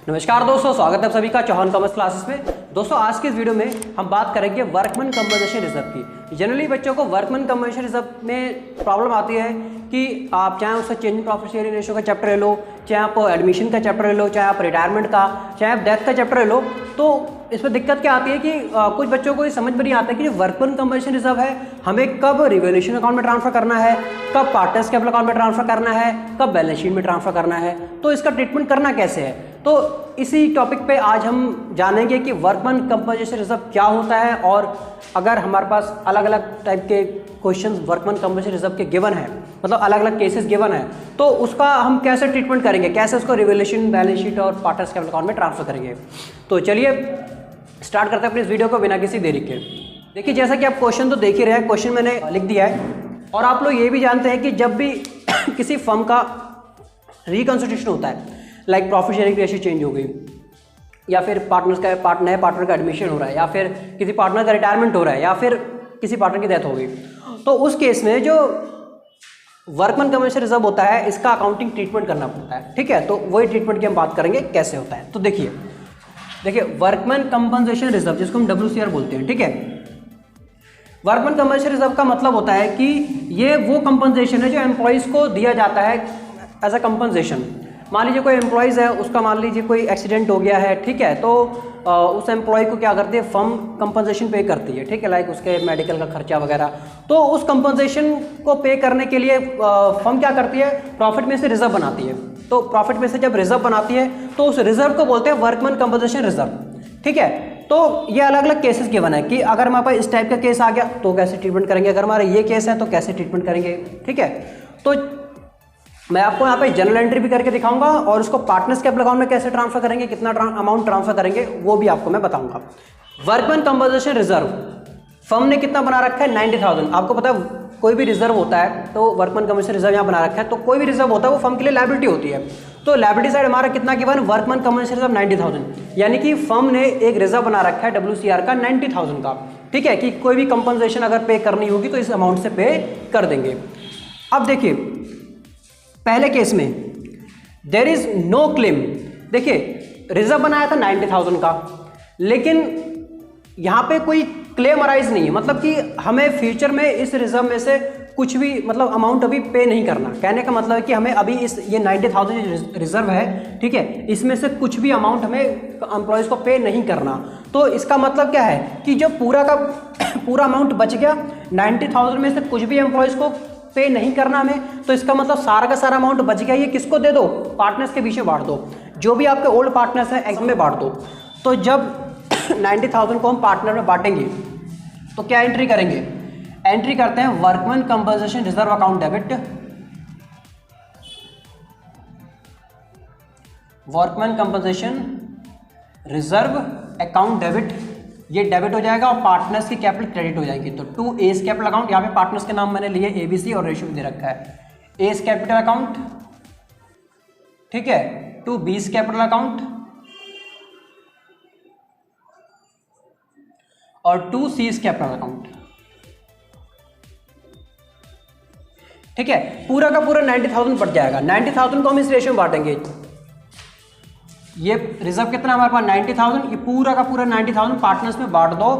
नमस्कार दोस्तों, स्वागत है आप सभी का चौहान कॉमर्स क्लासेस में। दोस्तों आज के इस वीडियो में हम बात करेंगे वर्कमैन कंपनसेशन रिजर्व की। जनरली बच्चों को वर्कमैन कंपनसेशन रिजर्व में प्रॉब्लम आती है कि आप चाहे उसका change in profit sharing ratio का चैप्टर ले लो, चाहे आप एडमिशन का चैप्टर ले लो, चाहे आप रिटायरमेंट का, चाहे आप डेथ का चैप्टर ले लो, तो इसमें दिक्कत क्या आती है कि कुछ बच्चों को ये समझ में नहीं आता कि जो वर्कमैन कंपनसेशन रिजर्व है हमें कब रिवोल्यूशन अकाउंट में ट्रांसफर करना है, कब पार्टनर्स कैपिटल अकाउंट में ट्रांसफर करना है, कब बैलेंस शीट में ट्रांसफर करना है, तो इसका ट्रीटमेंट करना कैसे है। तो इसी टॉपिक पे आज हम जानेंगे कि वर्कमैन कंपनसेशन रिजर्व क्या होता है, और अगर हमारे पास अलग अलग टाइप के क्वेश्चंस वर्कमैन कंपनसेशन रिजर्व के गिवन है, मतलब अलग अलग केसेस गिवन है, तो उसका हम कैसे ट्रीटमेंट करेंगे, कैसे उसको रिवोल्यूशन, बैलेंस शीट और पार्टनर्स कैपिटल अकाउंट में ट्रांसफर करेंगे। तो चलिए स्टार्ट करते हैं अपनी इस वीडियो को बिना किसी देरी के। देखिए जैसा कि आप क्वेश्चन तो देख ही रहे हैं, क्वेश्चन मैंने लिख दिया है, और आप लोग ये भी जानते हैं कि जब भी किसी फर्म का रिकंस्टिट्यूशन होता है, like profit sharing ratio change हो गई, या फिर पार्टनर्स का नए पार्टनर का एडमिशन हो रहा है, या फिर किसी पार्टनर का रिटायरमेंट हो रहा है, या फिर किसी पार्टनर की डेथ हो गई, तो उस केस में जो वर्कमैन कंपनसेशन रिजर्व होता है इसका अकाउंटिंग ट्रीटमेंट करना पड़ता है। ठीक है, तो वही ट्रीटमेंट की हम बात करेंगे कैसे होता है। तो देखिए वर्कमैन कंपनसेशन रिजर्व, जिसको हम WCR बोलते हैं, ठीक है, वर्कमैन कंपनसेशन रिजर्व का मतलब होता है कि ये वो कंपनसेशन है जो एम्प्लॉइज को दिया जाता है एज अ कंपनसेशन। मान लीजिए कोई एम्प्लॉइज़ है, उसका मान लीजिए कोई एक्सीडेंट हो गया है, ठीक है, तो उस एम्प्लॉय को क्या करती है, फर्म कंपनसेशन पे करती है, ठीक है, लाइक उसके मेडिकल का खर्चा वगैरह। तो उस कंपनसेशन को पे करने के लिए फर्म क्या करती है, प्रॉफिट में से रिजर्व बनाती है। तो प्रॉफिट में से जब रिजर्व बनाती है तो उस रिजर्व को बोलते हैं वर्कमैन कंपनसेशन रिजर्व। ठीक है, तो ये अलग अलग केसेस गिवन है कि अगर हमारे पास इस टाइप का केस आ गया तो कैसे ट्रीटमेंट करेंगे, अगर हमारा ये केस है तो कैसे ट्रीटमेंट करेंगे। ठीक है, तो मैं आपको यहाँ पे जनरल एंट्री भी करके दिखाऊंगा, और उसको पार्टनर्स कैपिटल अकाउंट में कैसे ट्रांसफर करेंगे, कितना अमाउंट ट्रांसफर करेंगे, वो भी आपको मैं बताऊंगा। वर्कमैन कंपनसेशन रिजर्व फर्म ने कितना बना रखा है, 90,000। आपको पता है कोई भी रिजर्व होता है तो वर्कमैन कंपनसेशन रिजर्व यहाँ बना रखा है, तो कोई भी रिजर्व होता है वो फर्म के लिए लायबिलिटी होती है। तो लायबिलिटी साइड हमारा कितना गिवन, वर्कमैन कंपनसेशन रिजर्व 90,000, यानी कि फर्म ने एक रिजर्व बना रखा है WCR का 90,000 का। ठीक है, कि कोई भी कंपनसेशन अगर पे करनी होगी तो इस अमाउंट से पे कर देंगे। अब देखिए पहले केस में देयर इज नो क्लेम। देखिए रिजर्व बनाया था 90,000 का, लेकिन यहाँ पे कोई क्लेम अराइज नहीं है, मतलब कि हमें फ्यूचर में इस रिजर्व में से कुछ भी मतलब अमाउंट अभी पे नहीं करना। कहने का मतलब है कि हमें अभी ये 90,000 रिजर्व है, ठीक है, इसमें से कुछ भी अमाउंट हमें एम्प्लॉयज़ को पे नहीं करना। तो इसका मतलब क्या है कि जो पूरा का पूरा अमाउंट बच गया, 90,000 में से कुछ भी एम्प्लॉयज़ को पे नहीं करना हमें, तो इसका मतलब सारा का सारा अमाउंट बच गया, ये किसको दे दो, पार्टनर्स के बीच में बांट दो, जो भी आपके ओल्ड पार्टनर्स हैं एक्स में बांट दो। तो जब 90,000 को हम पार्टनर में बांटेंगे तो क्या एंट्री करेंगे, एंट्री करते हैं workman compensation reserve account debit, workman compensation reserve account debit, ये डेबिट हो जाएगा और पार्टनर्स की कैपिटल क्रेडिट हो जाएगी। तो टू एस कैपिटल अकाउंट, यहाँ पे पार्टनर्स के नाम मैंने लिए ABC और रेशियो दे रखा है, एस कैपिटल अकाउंट, ठीक है, टू बीस कैपिटल अकाउंट और टू सीज कैपिटल अकाउंट। ठीक है, पूरा का पूरा 90,000 बढ़ जाएगा। 90,000 को हम इस रेशियो में बांटेंगे, ये रिजर्व कितना हमारे पास 90,000, ये पूरा का पूरा 90,000 पार्टनर्स में बांट दो।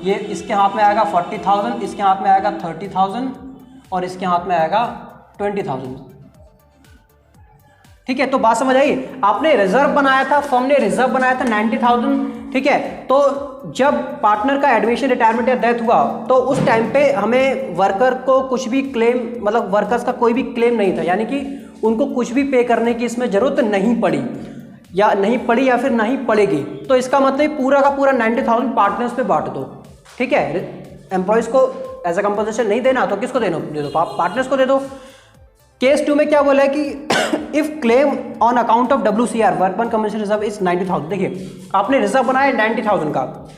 ये इसके हाथ में आएगा 40,000, इसके हाथ में आएगा 30,000 और इसके हाथ में आएगा 20,000। ठीक है, तो बात समझ आई। आपने रिजर्व बनाया था, फर्म ने रिजर्व बनाया था 90,000, ठीक है, तो जब पार्टनर का एडमिशन, रिटायरमेंट या डेथ हुआ तो उस टाइम पे हमें वर्कर को कुछ भी क्लेम, मतलब वर्कर्स का कोई भी क्लेम नहीं था, यानी कि उनको कुछ भी पे करने की इसमें जरूरत नहीं पड़ी, या फिर नहीं पड़ेगी। तो इसका मतलब पूरा का पूरा 90,000 पार्टनर्स पे बांट दो। ठीक है, एम्प्लॉयज को एज अ कंपनसेशन नहीं देना तो किसको दे दो, पार्टनर्स को दे दो। केस 2 में क्या बोला है कि if claim on account of WCR workman compensation reserve is 90,000। देखिए आपने रिजर्व बनाया 90,000 का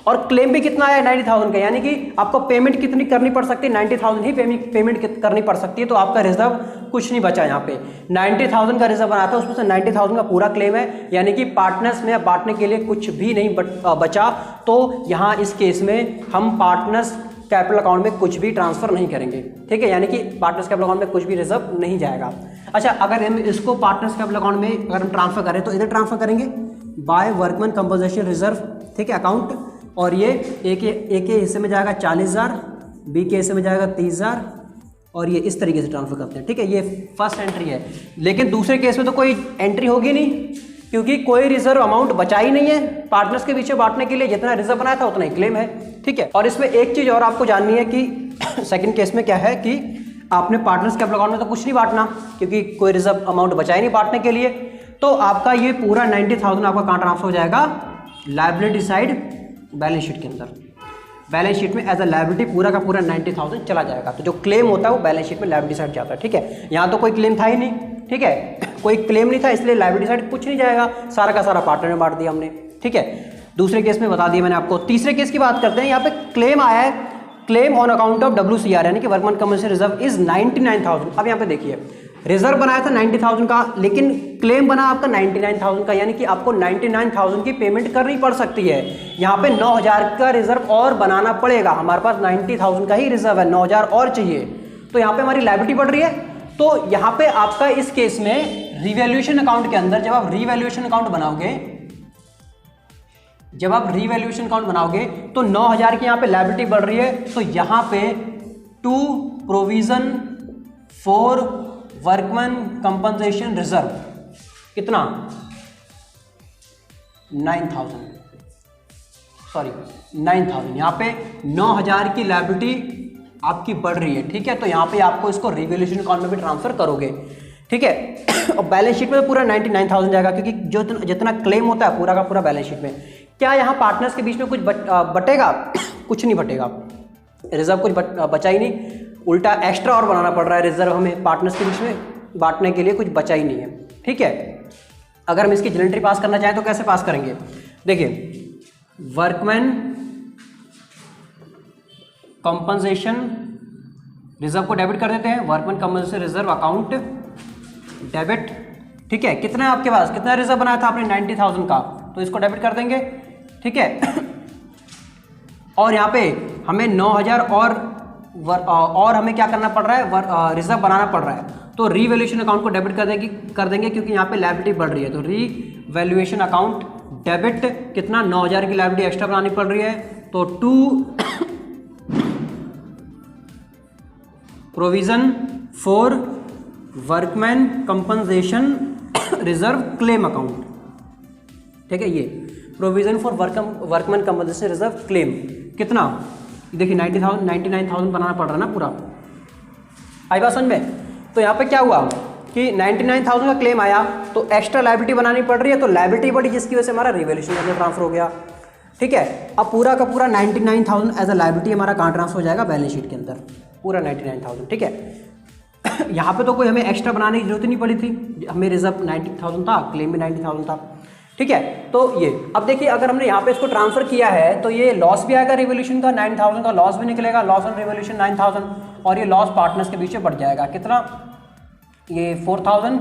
और क्लेम भी कितना है 90,000 का, यानी कि आपको पेमेंट कितनी करनी पड़ सकती है, 90,000 ही पेमेंट करनी पड़ सकती है। तो आपका रिजर्व कुछ नहीं बचा, यहाँ पे 90,000 का रिजर्व बनाया था, उसमें से 90,000 का पूरा क्लेम है, यानी कि पार्टनर्स में बांटने के लिए कुछ भी नहीं बचा। तो यहाँ इस केस में हम पार्टनर्स कैपिटल अकाउंट में कुछ भी ट्रांसफर नहीं करेंगे। ठीक है, यानी कि पार्टनर्स कैपिटल अकाउंट में कुछ भी रिजर्व नहीं जाएगा। अच्छा, अगर हम इसको पार्टनर्स कैपिटल अकाउंट में अगर हम ट्रांसफर करें तो इधर ट्रांसफर करेंगे, बाय वर्कमैन कंपनसेशन रिजर्व, ठीक है, अकाउंट। और ये ए के हिस्से में जाएगा 40,000, बी के हिस्से में जाएगा 30,000, और ये इस तरीके से ट्रांसफर करते हैं, ठीक है। ये फर्स्ट एंट्री है। लेकिन दूसरे केस में तो कोई एंट्री होगी नहीं, क्योंकि कोई रिजर्व अमाउंट बचा ही नहीं है पार्टनर्स के पीछे बांटने के लिए। जितना रिजर्व बनाया था उतना ही क्लेम है, ठीक है। और इसमें एक चीज़ और आपको जाननी है कि सेकंड केस में क्या है कि आपने पार्टनर्स कैपिटल अकाउंट में तो कुछ नहीं बांटना, क्योंकि कोई रिजर्व अमाउंट बचा ही नहीं बांटने के लिए। तो आपका ये पूरा 90,000 आपका कहाँ ट्रांसफर हो जाएगा? लायबिलिटी साइड बैलेंस शीट के अंदर। बैलेंस शीट में एज अ लायबिलिटी पूरा का पूरा 90,000 चला जाएगा। तो जो क्लेम होता है वो बैलेंस शीट में लायबिलिटी साइड जाता है, ठीक है। यहाँ तो कोई क्लेम था ही नहीं, ठीक है, कोई क्लेम नहीं था, इसलिए लायबिलिटी साइड कुछ नहीं जाएगा, सारा का सारा पार्टनर में बांट दिया हमने, ठीक है। दूसरे केस में बता दिया मैंने आपको। तीसरे केस की बात करते हैं। यहाँ पे क्लेम आया है, claim on account of WCR यानी कि वर्कमैन कंपनसेशन रिजर्व इज 99,000। अब यहाँ पे देखिए रिजर्व बनाया था 90,000 का, लेकिन क्लेम बना आपका 99,000 का, यानी कि आपको 99,000 की पेमेंट करनी पड़ सकती है। यहाँ पे 9,000 का रिजर्व और बनाना पड़ेगा। हमारे पास 90,000 का ही रिजर्व है, 9,000 और चाहिए, तो यहाँ पे हमारी लायबिलिटी बढ़ रही है। तो यहाँ पे आपका इस केस में रिवैल्यूएशन अकाउंट के अंदर जब आप रिवैल्यूएशन अकाउंट बनाओगे, तो 9,000 की यहाँ पे लायबिलिटी बढ़ रही है। तो यहाँ पे to provision for workman compensation reserve कितना? 9,000, सॉरी 9,000। यहाँ पे 9,000 की लायबिलिटी आपकी बढ़ रही है, ठीक है। तो यहाँ पे आपको इसको रिवैल्यूएशन अकाउंट में भी ट्रांसफर करोगे, ठीक है। और बैलेंस शीट में तो पूरा 99,000 जाएगा, क्योंकि जो जितना क्लेम होता है पूरा का पूरा बैलेंस शीट में। क्या यहाँ पार्टनर्स के बीच में कुछ बटेगा? कुछ नहीं बटेगा, रिजर्व कुछ बचा ही नहीं, उल्टा एक्स्ट्रा और बनाना पड़ रहा है रिजर्व हमें पार्टनर्स के बीच में बांटने के लिए, कुछ बचा ही नहीं है, ठीक है। अगर हम इसकी एंट्री पास करना चाहें तो कैसे पास करेंगे? देखिए वर्कमैन कंपनसेशन रिजर्व को डेबिट कर देते हैं, workman compensation reserve account debit, ठीक है। कितना है आपके पास? कितना रिजर्व बनाया था आपने? 90,000 का, तो इसको डेबिट कर देंगे, ठीक है। और यहाँ पे हमें 9,000 और हमें क्या करना पड़ रहा है? रिजर्व बनाना पड़ रहा है। तो रीवैल्यूएशन अकाउंट को डेबिट कर देंगे क्योंकि यहाँ पे लायबिलिटी बढ़ रही है। तो रीवैल्यूएशन अकाउंट डेबिट कितना? 9,000 की लायबिलिटी एक्स्ट्रा बनानी पड़ रही है, तो to provision for workman compensation reserve claim account, ठीक है। ये provision for workman compensation reserve claim कितना? देखिए 99,000 बनाना पड़ रहा है ना पूरा। आई बात समझ में? तो यहाँ पे क्या हुआ कि 99,000 का क्लेम आया, तो एक्स्ट्रा लायबिलिटी बनानी पड़ रही है, तो लायबिलिटी बढ़ी, जिसकी वजह से हमारा रिवैल्यूएशन में ट्रांसफर हो गया, ठीक है। अब पूरा का पूरा 99,000 एज अ लायबिलिटी हमारा कहाँ ट्रांसफर हो जाएगा? बैलेंस शीट के अंदर, पूरा 99,000, ठीक है। यहाँ पे तो कोई हमें एक्स्ट्रा बनाने की जरूरत ही नहीं पड़ी थी, हमें रिजर्व 90,000 था, क्लेम भी 90,000 था, ठीक है। तो ये अब देखिए अगर हमने यहाँ पे इसको ट्रांसफर किया है तो ये लॉस भी आएगा रिवैल्यूएशन का, 9,000 का लॉस भी निकलेगा, लॉस ऑन रिवैल्यूएशन 9,000, और ये लॉस पार्टनर्स के बीच में बढ़ जाएगा कितना? ये 4,000,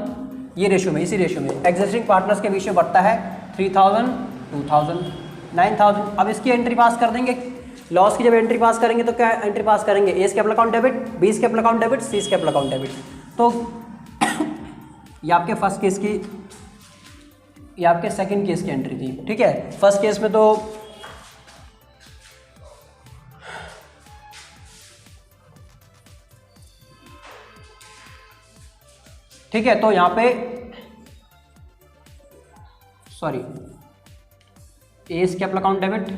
ये रेशियो में, इसी रेशियो में एग्जिस्टिंग पार्टनर्स के बीच में बढ़ता है 3,000, 2,000, 9,000। अब इसकी एंट्री पास कर देंगे। लॉस की जब एंट्री पास करेंगे तो क्या एंट्री पास करेंगे? A capital account debit, B capital account debit, C capital account debit. तो ये आपके फर्स्ट केस की, ये आपके सेकंड केस की एंट्री थी, ठीक है। फर्स्ट केस में तो ठीक है, तो यहां पे sorry A capital account debit,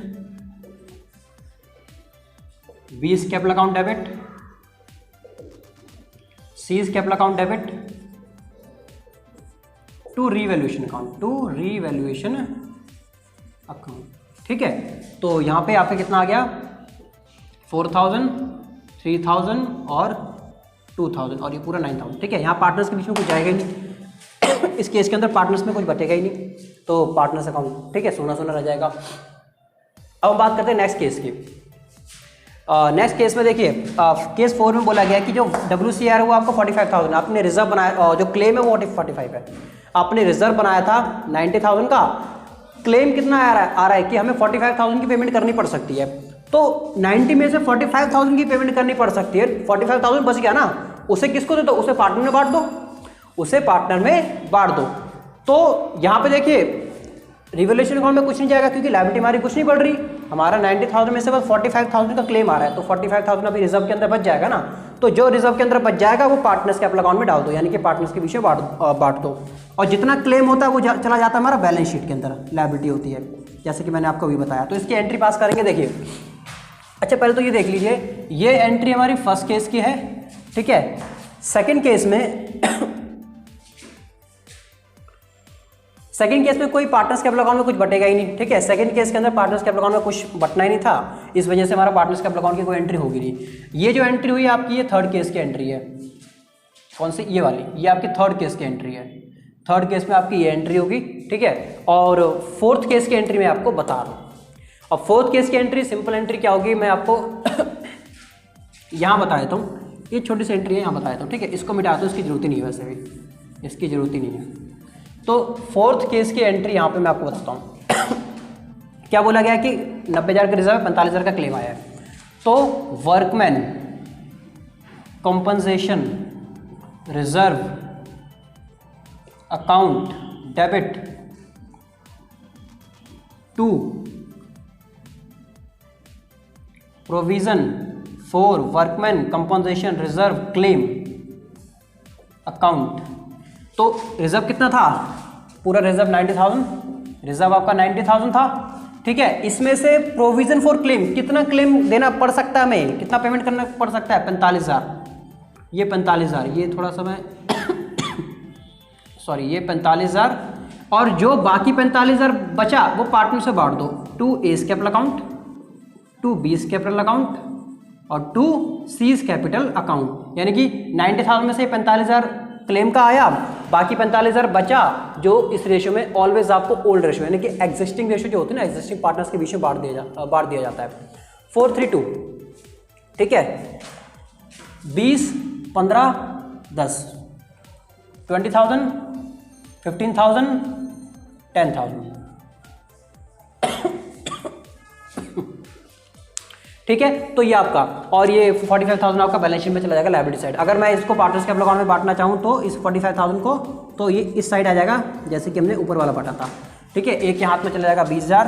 B capital account debit, C capital account debit to revaluation account, ठीक है। तो यहाँ पे आपका कितना आ गया? 4,000, 3,000 और 2,000, और ये पूरा 9,000, ठीक है। यहाँ पार्टनर्स के बीच में कुछ जाएगा ही नहीं इस केस के अंदर पार्टनर्स में कुछ बचेगा ही नहीं, तो पार्टनर्स अकाउंट, ठीक है, सोना सोना रह जाएगा। अब हम बात करते हैं नेक्स्ट केस की। नेक्स्ट केस में देखिए केस 4 में बोला गया कि जो WCR है वो आपको 45,000, आपने रिजर्व बनाया, जो क्लेम है वो 45 है, आपने रिजर्व बनाया था 90,000 का, क्लेम कितना आ रहा है कि हमें 45,000 की पेमेंट करनी पड़ सकती है। तो 90 में से 45,000 की पेमेंट करनी पड़ सकती है, 45,000 बच गया ना, उसे किसको दे दो? उसे पार्टनर में बांट दो, उसे पार्टनर में बांट दो। तो यहाँ पे देखिए रिवोल्यूशन अकाउंट में कुछ नहीं जाएगा क्योंकि लायबिलिटी हमारी कुछ नहीं बढ़ रही, हमारा 90,000 में से बस 45,000 का क्लेम आ रहा है, तो 45,000 अभी रिजर्व के अंदर बच जाएगा ना, तो जो रिजर्व के अंदर बच जाएगा वो पार्टनर्स कैपिटल अकाउंट में डाल दो, यानी कि पार्टनर्स के पीछे बांट दो, और जितना क्लेम होता है वो चला जाता है हमारा बैलेंस शीट के अंदर, लायबिलिटी होती है, जैसे कि मैंने आपको अभी बताया। तो इसकी एंट्री पास करेंगे, देखिए। अच्छा पहले तो ये देख लीजिए, ये एंट्री हमारी फर्स्ट केस की है, ठीक है। सेकेंड केस में कोई पार्टनर्स कैपिटल अकाउंट में कुछ बटेगा ही नहीं, ठीक है। सेकंड केस के अंदर पार्टनर्स कैपिटल अकाउंट में कुछ बटना ही नहीं था, इस वजह से हमारा पार्टनर्स कैपिटल अकाउंट की कोई एंट्री होगी नहीं। ये जो एंट्री हुई आपकी, ये थर्ड केस की एंट्री है। कौन सी? ये वाली, ये आपकी थर्ड केस की एंट्री है। थर्ड केस में आपकी ये एंट्री होगी, ठीक है। और फोर्थ केस की एंट्री में आपको बता रहा हूँ। और फोर्थ केस की एंट्री, सिंपल एंट्री क्या होगी मैं आपको यहाँ बता देता हूँ। ये छोटी सी एंट्री है, यहाँ बता देता हूँ, ठीक है। इसको मिटा दो, इसकी जरूरत ही नहीं है, वैसे भी इसकी जरूरत ही नहीं है। तो फोर्थ केस की एंट्री यहाँ पे मैं आपको बताता हूँ। क्या बोला गया कि 90,000 का रिजर्व, 45,000 का क्लेम आया है, तो workman compensation reserve account debit to provision for workman compensation reserve claim account. तो रिजर्व कितना था? पूरा रिजर्व 90,000, रिजर्व आपका 90,000 था, ठीक है। इसमें से प्रोविजन फॉर क्लेम, कितना क्लेम देना पड़ सकता है हमें, कितना पेमेंट करना पड़ सकता है? 45,000। ये 45,000, ये थोड़ा सा मैं सॉरी, ये 45,000, और जो बाकी 45,000 बचा वो पार्टनर से बांट दो, to A's capital account, to B's capital account और टू सीज कैपिटल अकाउंट। यानी कि 90,000 में से 45,000 क्लेम का आया, बाकी 45,000 बचा, जो इस रेशियो में ऑलवेज आपको ओल्ड रेशियो यानी कि एग्जिस्टिंग रेशियो जो होती है ना, एग्जिस्टिंग पार्टनर्स के बीच में बांट दिया जाता है। 432, ठीक है। 20, 15, 10, 20,000, 15,000, 10,000, ठीक है। तो ये आपका, और ये 45,000 आपका बैलेंस शीट में चला जाएगा लायबिलिटी साइड। अगर मैं इसको पार्टनर्स कैपिटल अकाउंट में बांटना चाहूँ तो इस 45,000 को, तो ये इस साइड आ जाएगा, जैसे कि हमने ऊपर वाला बांटा था, ठीक है। एक के हाथ में चला जाएगा 20,000,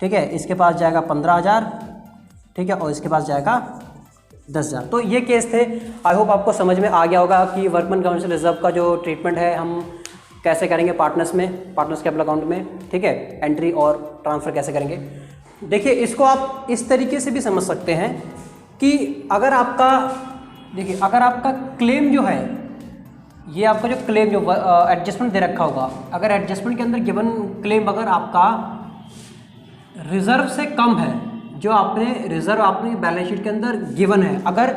ठीक है, इसके पास जाएगा 15,000, ठीक है, और इसके पास जाएगा 10,000। तो ये केस थे। आई होप आपको समझ में आ गया होगा कि वर्कमैन कॉम्पनसेशन रिजर्व का जो ट्रीटमेंट है हम कैसे करेंगे पार्टनर्स में, पार्टनर्स कैपिटल अकाउंट में, ठीक है। एंट्री और ट्रांसफ़र कैसे करेंगे। देखिए, इसको आप इस तरीके से भी समझ सकते हैं कि अगर आपका, देखिए, अगर आपका क्लेम जो है, ये आपका जो क्लेम जो एडजस्टमेंट दे रखा होगा, अगर एडजस्टमेंट के अंदर गिवन क्लेम अगर आपका रिजर्व से कम है, जो आपने रिजर्व आपने बैलेंस शीट के अंदर गिवन है, अगर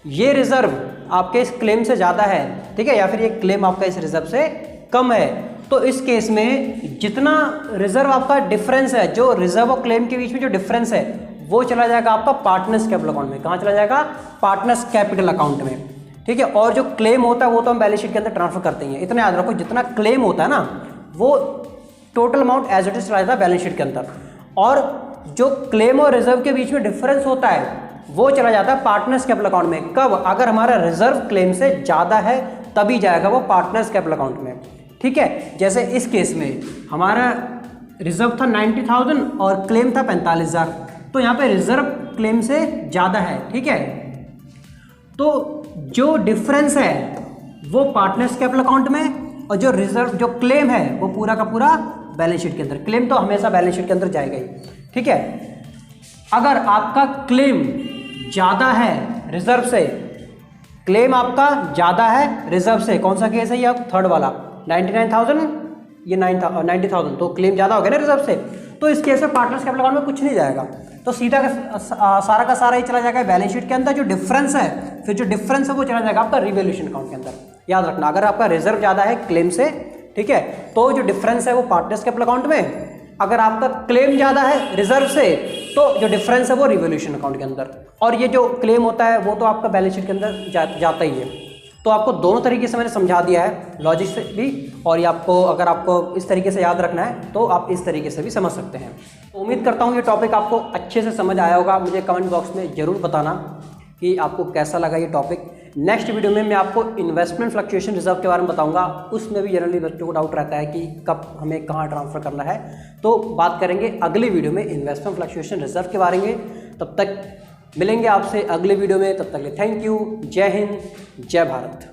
ये रिजर्व आपके इस क्लेम से ज़्यादा है, ठीक है, या फिर ये क्लेम आपका इस रिजर्व से कम है, तो इस केस में जितना रिजर्व आपका डिफरेंस है, जो रिजर्व और क्लेम के बीच में जो डिफरेंस है, वो चला जाएगा आपका पार्टनर्स कैपिटल अकाउंट में। कहाँ चला जाएगा? पार्टनर्स कैपिटल अकाउंट में, ठीक है। और जो क्लेम होता है वो तो हम बैलेंस शीट के अंदर ट्रांसफर करते हैं। इतना याद रखो, जितना क्लेम होता है ना, वो total amount as it is चला जाता है बैलेंस शीट के अंदर, और जो क्लेम और रिजर्व के बीच में डिफरेंस होता है वो चला जाता है पार्टनर्स कैपिटल अकाउंट में। कब? अगर हमारा रिजर्व क्लेम से ज़्यादा है तभी जाएगा वो पार्टनर्स कैपिटल अकाउंट में, ठीक है। जैसे इस केस में हमारा रिजर्व था 90,000 और क्लेम था 45,000, तो यहाँ पे रिजर्व क्लेम से ज़्यादा है, ठीक है। तो जो डिफरेंस है वो पार्टनर्स कैपिटल अकाउंट में, और जो रिजर्व जो क्लेम है वो पूरा का पूरा बैलेंस शीट के अंदर। क्लेम तो हमेशा बैलेंस शीट के अंदर जाएगा ही, ठीक है। अगर आपका क्लेम ज़्यादा है रिजर्व से, क्लेम आपका ज़्यादा है रिजर्व से, कौन सा केस है ये? आप थर्ड वाला 99,000, ये 90,000, तो क्लेम ज़्यादा हो गया ना रिजर्व से, तो इस केस में पार्टनर्स कैपिटल अकाउंट में कुछ नहीं जाएगा, तो सीधा सारा का सारा ही चला जाएगा बैलेंस शीट के अंदर। जो डिफरेंस है, फिर जो डिफरेंस है वो चला जाएगा आपका रिवैल्यूएशन अकाउंट के अंदर। याद रखना, अगर आपका रिजर्व ज़्यादा है क्लेम से, ठीक है, तो जो डिफरेंस है वो पार्टनर्स कैपिटल अकाउंट में। अगर आपका क्लेम ज़्यादा है रिजर्व से, तो जो डिफरेंस है वो रिवैल्यूएशन अकाउंट के अंदर, और ये जो क्लेम होता है वो तो आपका बैलेंस शीट के अंदर जाता ही है। तो आपको दोनों तरीके से मैंने समझा दिया है, लॉजिक से भी, और ये आपको, अगर आपको इस तरीके से याद रखना है तो आप इस तरीके से भी समझ सकते हैं। तो उम्मीद करता हूँ ये टॉपिक आपको अच्छे से समझ आया होगा। मुझे कमेंट बॉक्स में ज़रूर बताना कि आपको कैसा लगा ये टॉपिक। नेक्स्ट वीडियो में मैं आपको इन्वेस्टमेंट फ्लक्चुएशन रिजर्व के बारे में बताऊंगा। उसमें भी जनरली बच्चों को डाउट रहता है कि कब हमें कहाँ ट्रांसफ़र करना है, तो बात करेंगे अगली वीडियो में इन्वेस्टमेंट फ्लक्चुएशन रिजर्व के बारे में। तब तक मिलेंगे आपसे अगले वीडियो में, तब तक के लिए थैंक यू। जय हिंद, जय भारत।